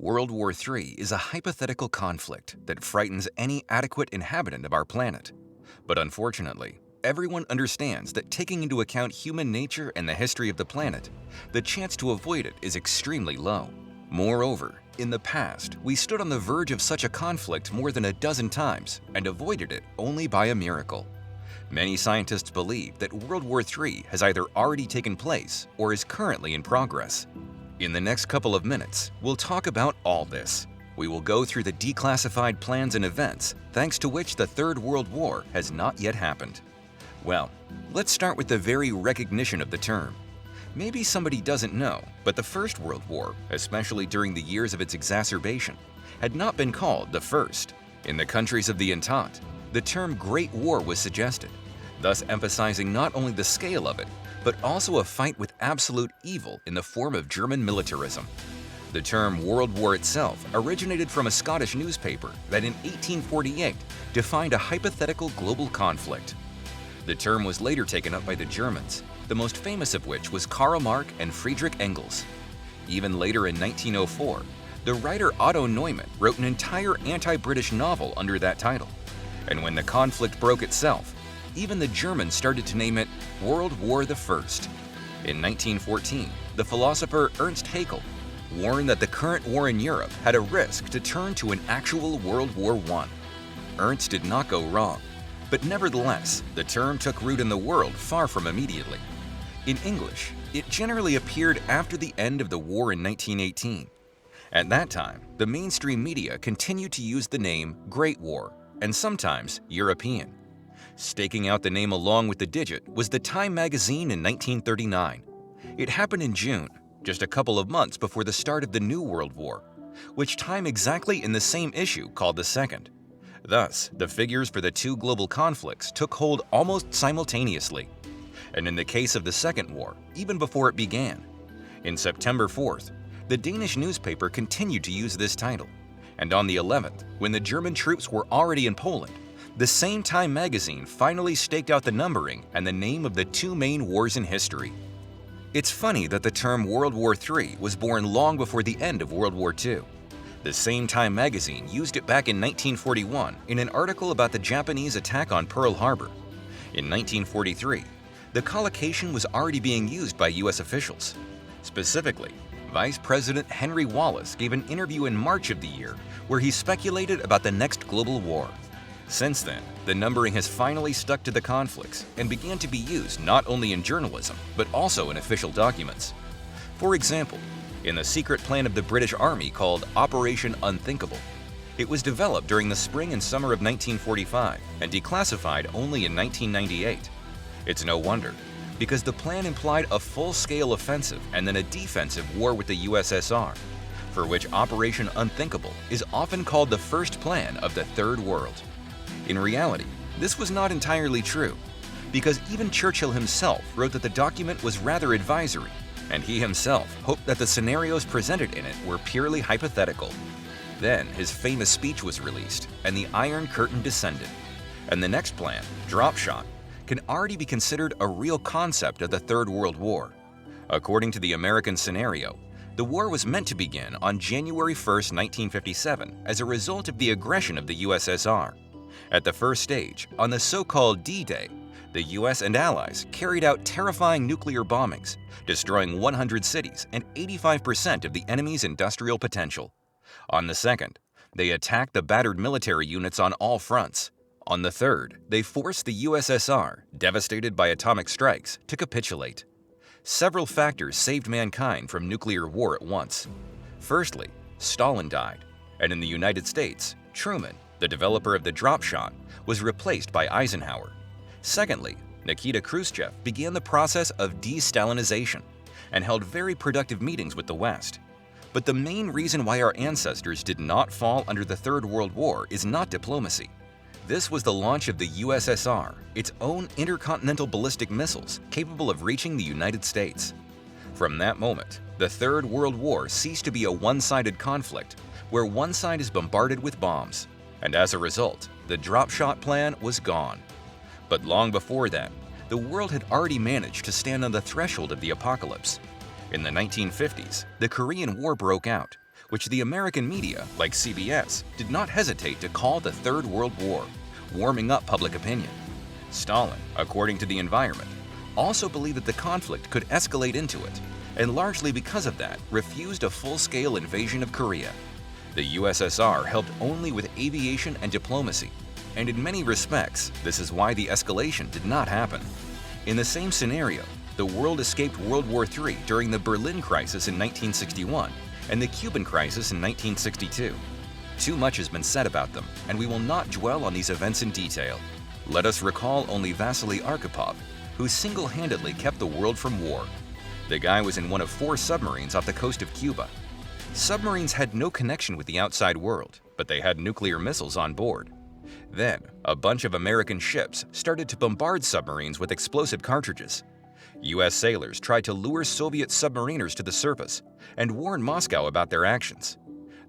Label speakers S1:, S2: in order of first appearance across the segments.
S1: World War III is a hypothetical conflict that frightens any adequate inhabitant of our planet. But unfortunately, everyone understands that taking into account human nature and the history of the planet, the chance to avoid it is extremely low. Moreover, in the past, we stood on the verge of such a conflict more than a dozen times and avoided it only by a miracle. Many scientists believe that World War III has either already taken place or is currently in progress. In the next couple of minutes, we'll talk about all this. We will go through the declassified plans and events, thanks to which the Third World War has not yet happened. Well, let's start with the very recognition of the term. Maybe somebody doesn't know, but the First World War, especially during the years of its exacerbation, had not been called the First. In the countries of the Entente, the term Great War was suggested, thus emphasizing not only the scale of it, but also a fight with absolute evil in the form of German militarism. The term World War itself originated from a Scottish newspaper that in 1848 defined a hypothetical global conflict. The term was later taken up by the Germans, the most famous of which was Karl Marx and Friedrich Engels. Even later in 1904, the writer Otto Neumann wrote an entire anti-British novel under that title. And when the conflict broke itself, even the Germans started to name it World War I. In 1914, the philosopher Ernst Haeckel warned that the current war in Europe had a risk to turn to an actual World War I. Ernst did not go wrong, but nevertheless, the term took root in the world far from immediately. In English, it generally appeared after the end of the war in 1918. At that time, the mainstream media continued to use the name Great War, and sometimes European. Staking out the name along with the digit was the Time magazine in 1939. It happened in June, just a couple of months before the start of the New World War, which time exactly in the same issue called the Second. Thus, the figures for the two global conflicts took hold almost simultaneously. And in the case of the Second War, even before it began. In September 4th, the Danish newspaper continued to use this title. And on the 11th, when the German troops were already in Poland, the same Time magazine finally staked out the numbering and the name of the two main wars in history. It's funny that the term World War III was born long before the end of World War II. The same Time magazine used it back in 1941 in an article about the Japanese attack on Pearl Harbor. In 1943, the collocation was already being used by U.S. officials. Specifically, Vice President Henry Wallace gave an interview in March of the year where he speculated about the next global war. Since then, the numbering has finally stuck to the conflicts and began to be used not only in journalism, but also in official documents. For example, in the secret plan of the British Army called Operation Unthinkable. It was developed during the spring and summer of 1945 and declassified only in 1998. It's no wonder, because the plan implied a full-scale offensive and then a defensive war with the USSR, for which Operation Unthinkable is often called the first plan of the Third World. In reality, this was not entirely true, because even Churchill himself wrote that the document was rather advisory, and he himself hoped that the scenarios presented in it were purely hypothetical. Then his famous speech was released, and the Iron Curtain descended. And the next plan, Drop Shot, can already be considered a real concept of the Third World War. According to the American scenario, the war was meant to begin on January 1, 1957, as a result of the aggression of the USSR. At the first stage, on the so-called D-Day, the US and allies carried out terrifying nuclear bombings, destroying 100 cities and 85% of the enemy's industrial potential. On the second, they attacked the battered military units on all fronts. On the third, they forced the USSR, devastated by atomic strikes, to capitulate. Several factors saved mankind from nuclear war at once. Firstly, Stalin died, and in the United States, Truman, the developer of the drop shot, was replaced by Eisenhower. Secondly, Nikita Khrushchev began the process of de-Stalinization and held very productive meetings with the West. But the main reason why our ancestors did not fall under the Third World War is not diplomacy. This was the launch of the USSR, its own intercontinental ballistic missiles capable of reaching the United States. From that moment, the Third World War ceased to be a one-sided conflict where one side is bombarded with bombs. And as a result, the drop shot plan was gone. But long before that, the world had already managed to stand on the threshold of the apocalypse. In the 1950s, the Korean War broke out, which the American media, like CBS, did not hesitate to call the Third World War, warming up public opinion. Stalin, according to the Environment, also believed that the conflict could escalate into it, and largely because of that, refused a full-scale invasion of Korea. The USSR helped only with aviation and diplomacy, and in many respects, this is why the escalation did not happen. In the same scenario, the world escaped World War III during the Berlin crisis in 1961 and the Cuban crisis in 1962. Too much has been said about them, and we will not dwell on these events in detail. Let us recall only Vasily Arkhipov, who single-handedly kept the world from war. The guy was in one of 4 submarines off the coast of Cuba. Submarines had no connection with the outside world, but they had nuclear missiles on board. Then, a bunch of American ships started to bombard submarines with explosive cartridges. U.S. sailors tried to lure Soviet submariners to the surface and warn Moscow about their actions.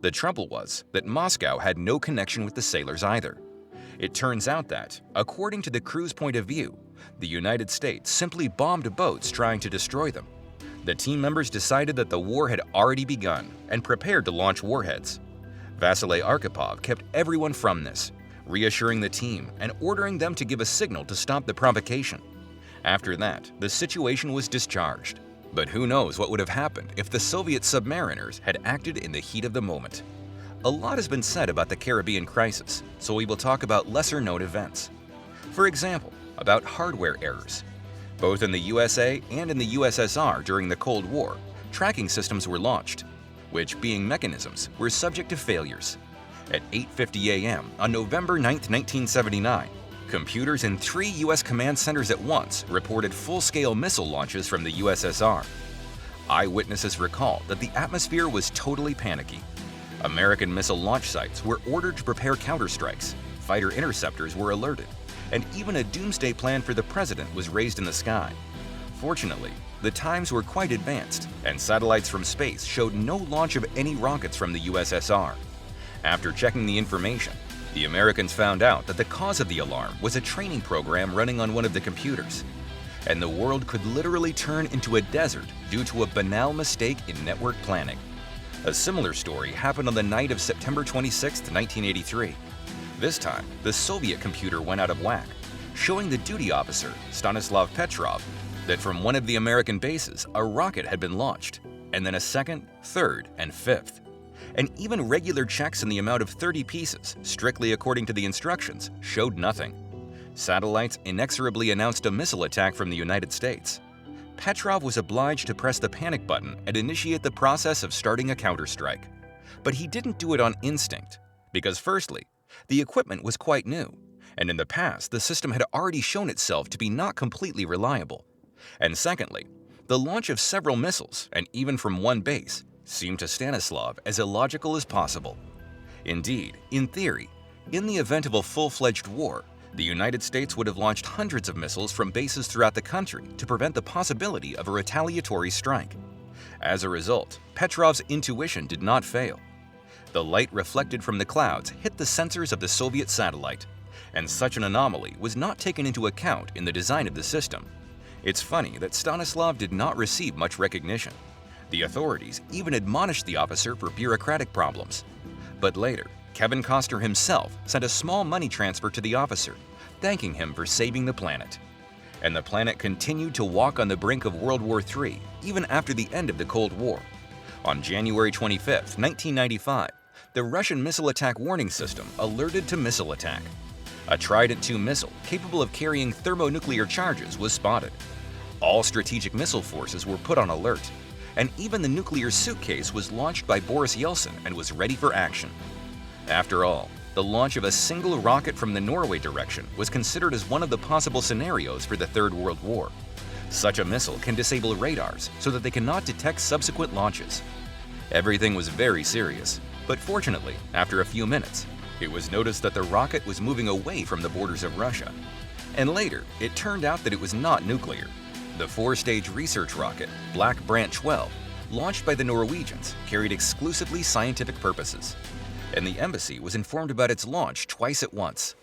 S1: The trouble was that Moscow had no connection with the sailors either. It turns out that, according to the crew's point of view, the United States simply bombed boats trying to destroy them. The team members decided that the war had already begun and prepared to launch warheads. Vasily Arkhipov kept everyone from this, reassuring the team and ordering them to give a signal to stop the provocation. After that, the situation was discharged. But who knows what would have happened if the Soviet submariners had acted in the heat of the moment. A lot has been said about the Caribbean crisis, so we will talk about lesser-known events. For example, about hardware errors. Both in the USA and in the USSR during the Cold War, tracking systems were launched, which, being mechanisms, were subject to failures. At 8:50 a.m. on November 9, 1979, computers in 3 U.S. command centers at once reported full-scale missile launches from the USSR. Eyewitnesses recall that the atmosphere was totally panicky. American missile launch sites were ordered to prepare counterstrikes, fighter interceptors were alerted, and even a doomsday plan for the president was raised in the sky. Fortunately, the times were quite advanced, and satellites from space showed no launch of any rockets from the USSR. After checking the information, the Americans found out that the cause of the alarm was a training program running on one of the computers, and the world could literally turn into a desert due to a banal mistake in network planning. A similar story happened on the night of September 26, 1983. This time, the Soviet computer went out of whack, showing the duty officer, Stanislav Petrov, that from one of the American bases, a rocket had been launched, and then a second, third, and fifth. And even regular checks in the amount of 30 pieces, strictly according to the instructions, showed nothing. Satellites inexorably announced a missile attack from the United States. Petrov was obliged to press the panic button and initiate the process of starting a counterstrike. But he didn't do it on instinct, because firstly, the equipment was quite new, and in the past the system had already shown itself to be not completely reliable. And secondly, the launch of several missiles, and even from one base, seemed to Stanislav as illogical as possible. Indeed, in theory, in the event of a full-fledged war, the United States would have launched hundreds of missiles from bases throughout the country to prevent the possibility of a retaliatory strike. As a result, Petrov's intuition did not fail. The light reflected from the clouds hit the sensors of the Soviet satellite, and such an anomaly was not taken into account in the design of the system. It's funny that Stanislav did not receive much recognition. The authorities even admonished the officer for bureaucratic problems. But later, Kevin Costner himself sent a small money transfer to the officer, thanking him for saving the planet. And the planet continued to walk on the brink of World War III, even after the end of the Cold War. On January 25, 1995, the Russian missile attack warning system alerted to missile attack. A Trident II missile capable of carrying thermonuclear charges was spotted. All strategic missile forces were put on alert, and even the nuclear suitcase was launched by Boris Yeltsin and was ready for action. After all, the launch of a single rocket from the Norway direction was considered as one of the possible scenarios for the Third World War. Such a missile can disable radars so that they cannot detect subsequent launches. Everything was very serious, but fortunately, after a few minutes, it was noticed that the rocket was moving away from the borders of Russia. And later, it turned out that it was not nuclear. The 4-stage research rocket, Black Brant 12, launched by the Norwegians, carried exclusively scientific purposes, and the embassy was informed about its launch twice at once.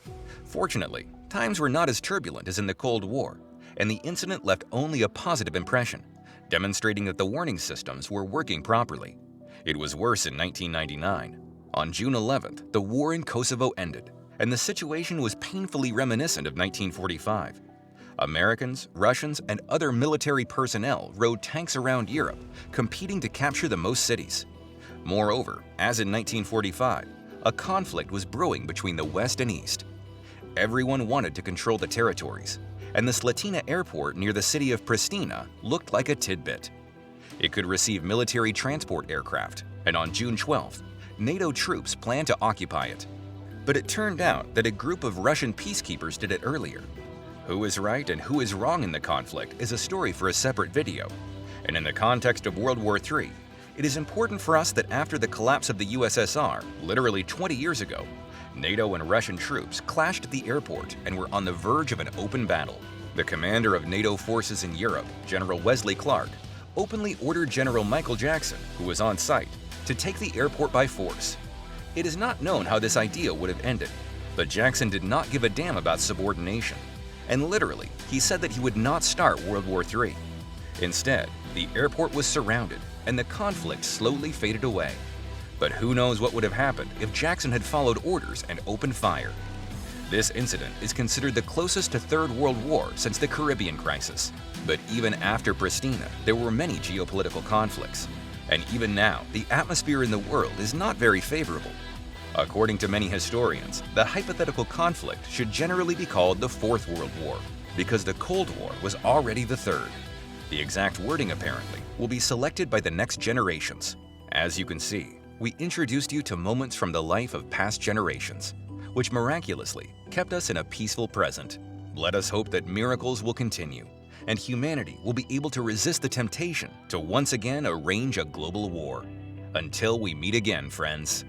S1: Fortunately, times were not as turbulent as in the Cold War, and the incident left only a positive impression, demonstrating that the warning systems were working properly. It was worse in 1999. On June 11th, the war in Kosovo ended, and the situation was painfully reminiscent of 1945. Americans, Russians, and other military personnel rode tanks around Europe, competing to capture the most cities. Moreover, as in 1945, a conflict was brewing between the West and East. Everyone wanted to control the territories, and the Slatina airport near the city of Pristina looked like a tidbit. It could receive military transport aircraft, and on June 12th, NATO troops planned to occupy it. But it turned out that a group of Russian peacekeepers did it earlier. Who is right and who is wrong in the conflict is a story for a separate video. And in the context of World War III, it is important for us that after the collapse of the USSR, literally 20 years ago, NATO and Russian troops clashed at the airport and were on the verge of an open battle. The commander of NATO forces in Europe, General Wesley Clark, openly ordered General Michael Jackson, who was on site, to take the airport by force. It is not known how this idea would have ended, but Jackson did not give a damn about subordination, and literally, he said that he would not start World War III. Instead, the airport was surrounded, and the conflict slowly faded away. But who knows what would have happened if Jackson had followed orders and opened fire. This incident is considered the closest to Third World War since the Caribbean crisis. But even after Pristina, there were many geopolitical conflicts. And even now, the atmosphere in the world is not very favorable. According to many historians, the hypothetical conflict should generally be called the Fourth World War, because the Cold War was already the third. The exact wording, apparently, will be selected by the next generations. As you can see, we introduced you to moments from the life of past generations, which miraculously kept us in a peaceful present. Let us hope that miracles will continue, and humanity will be able to resist the temptation to once again arrange a global war. Until we meet again, friends.